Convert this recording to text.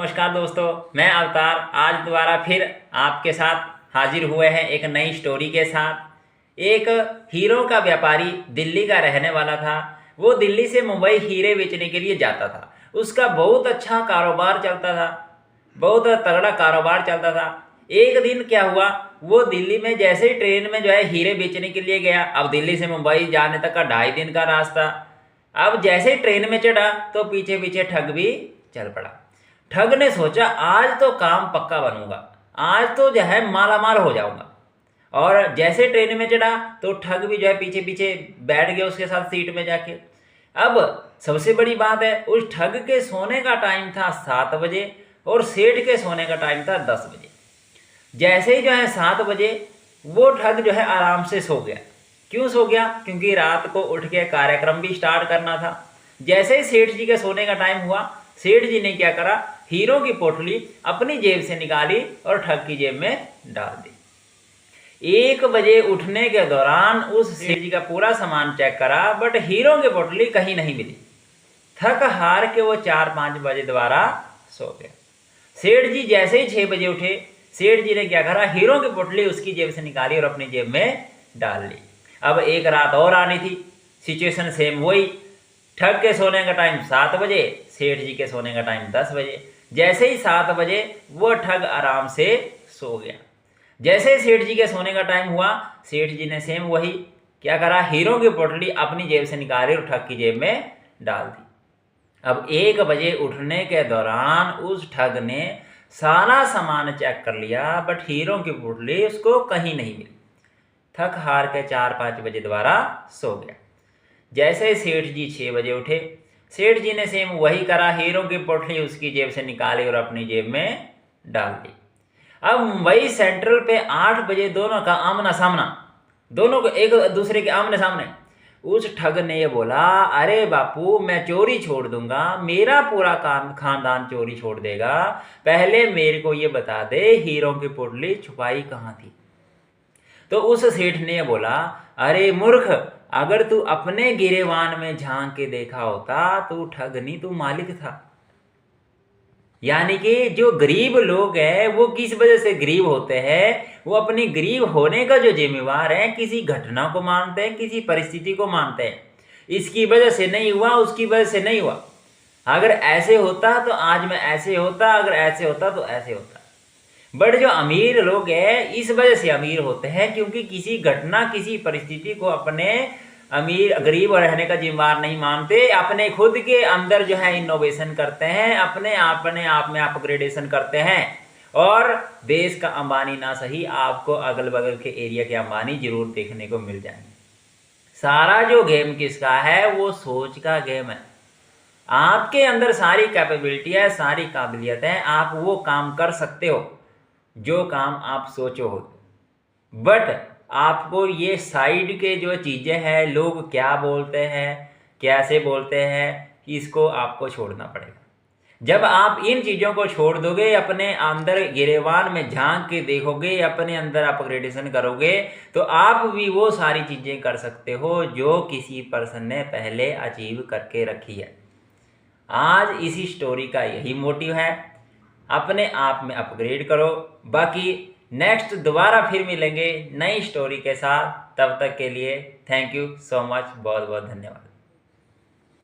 नमस्कार दोस्तों, मैं अवतार आज दोबारा फिर आपके साथ हाजिर हुए हैं एक नई स्टोरी के साथ। एक हीरो का व्यापारी दिल्ली का रहने वाला था। वो दिल्ली से मुंबई हीरे बेचने के लिए जाता था। उसका बहुत अच्छा कारोबार चलता था, बहुत तगड़ा कारोबार चलता था। एक दिन क्या हुआ, वो दिल्ली में जैसे ही ट्रेन में हीरे बेचने के लिए गया। अब दिल्ली से मुंबई जाने तक का 2.5 दिन का रास्ता। अब जैसे ही ट्रेन में चढ़ा तो पीछे पीछे ठग भी चल पड़ा। ठग ने सोचा आज तो काम पक्का बनूंगा, आज तो माला माल हो जाऊंगा। और जैसे ट्रेन में चढ़ा तो ठग भी पीछे पीछे बैठ गया उसके साथ सीट में जाके। अब सबसे बड़ी बात है, उस ठग के सोने का टाइम था 7 बजे और सेठ के सोने का टाइम था 10 बजे। जैसे ही 7 बजे वो ठग आराम से सो गया। क्यों सो गया? क्योंकि रात को उठ के कार्यक्रम भी स्टार्ट करना था। जैसे ही सेठ जी के सोने का टाइम हुआ, सेठ जी ने क्या करा, हीरो की पोटली अपनी जेब से निकाली और ठग की जेब में डाल दी। 1 बजे उठने के दौरान उस सेठ जी का पूरा सामान चेक करा, बट हीरो की पोटली कहीं नहीं मिली। थक हार के वो 4-5 बजे दोबारा सो गए। सेठ जी जैसे ही 6 बजे उठे, सेठ जी ने क्या करा, हीरो की पोटली उसकी जेब से निकाली और अपनी जेब में डाल ली। अब एक रात और आनी थी, सिचुएशन सेम वही। ठग के सोने का टाइम 7 बजे, सेठ जी के सोने का टाइम 10 बजे। जैसे ही 7 बजे वो ठग आराम से सो गया। जैसे ही सेठ जी के सोने का टाइम हुआ, सेठ जी ने सेम वही क्या करा, हीरो की पोटली अपनी जेब से निकाली और ठग की जेब में डाल दी। अब 1 बजे उठने के दौरान उस ठग ने सारा सामान चेक कर लिया, बट हीरो की पोटली उसको कहीं नहीं मिली। थक हार के 4-5 बजे दोबारा सो गया। जैसे सेठ जी 6 बजे उठे, सेठ जी ने सेम वही करा, हीरो की पोटली उसकी जेब से निकाली और अपनी जेब में डाल दी। अब मुंबई सेंट्रल पे 8 बजे दोनों का आमना सामना, दोनों को एक दूसरे के आमने सामने। उस ठग ने ये बोला, अरे बापू मैं चोरी छोड़ दूंगा, मेरा पूरा खानदान चोरी छोड़ देगा, पहले मेरे को ये बता दे हीरो की पोटली छुपाई कहाँ थी। तो उस सेठ ने बोला, अरे मूर्ख, अगर तू अपने गिरेवान में झांक के देखा होता तो ठग नहीं, तू मालिक था। यानी कि जो गरीब लोग हैं वो किस वजह से गरीब होते हैं, वो अपनी गरीब होने का जो जिम्मेवार है, किसी घटना को मानते हैं, किसी परिस्थिति को मानते हैं। इसकी वजह से नहीं हुआ, उसकी वजह से नहीं हुआ, अगर ऐसे होता तो आज मैं ऐसे होता, अगर ऐसे होता तो ऐसे होता। बट जो अमीर लोग हैं इस वजह से अमीर होते हैं क्योंकि किसी घटना, किसी परिस्थिति को अपने अमीर गरीब रहने का जिम्मेदार नहीं मानते, अपने खुद के अंदर इनोवेशन करते हैं, अपने आप में अपग्रेडेशन करते हैं। और देश का अंबानी ना सही, आपको अगल बगल के एरिया के अंबानी जरूर देखने को मिल जाएंगे। सारा जो गेम किसका है, वो सोच का गेम है। आपके अंदर सारी कैपेबिलिटी है, सारी काबिलियत है, आप वो काम कर सकते हो जो काम आप सोचो हो। बट आपको ये साइड के जो चीज़ें हैं, लोग क्या बोलते हैं, कैसे बोलते हैं, इसको आपको छोड़ना पड़ेगा। जब आप इन चीज़ों को छोड़ दोगे, अपने अंदर गिरेवान में झांक के देखोगे, अपने अंदर अपग्रेडेशन करोगे, तो आप भी वो सारी चीज़ें कर सकते हो जो किसी पर्सन ने पहले अचीव करके रखी है। आज इसी स्टोरी का यही मोटिव है, अपने आप में अपग्रेड करो। बाकी नेक्स्ट दोबारा फिर मिलेंगे नई स्टोरी के साथ। तब तक के लिए थैंक यू सो मच, बहुत बहुत धन्यवाद।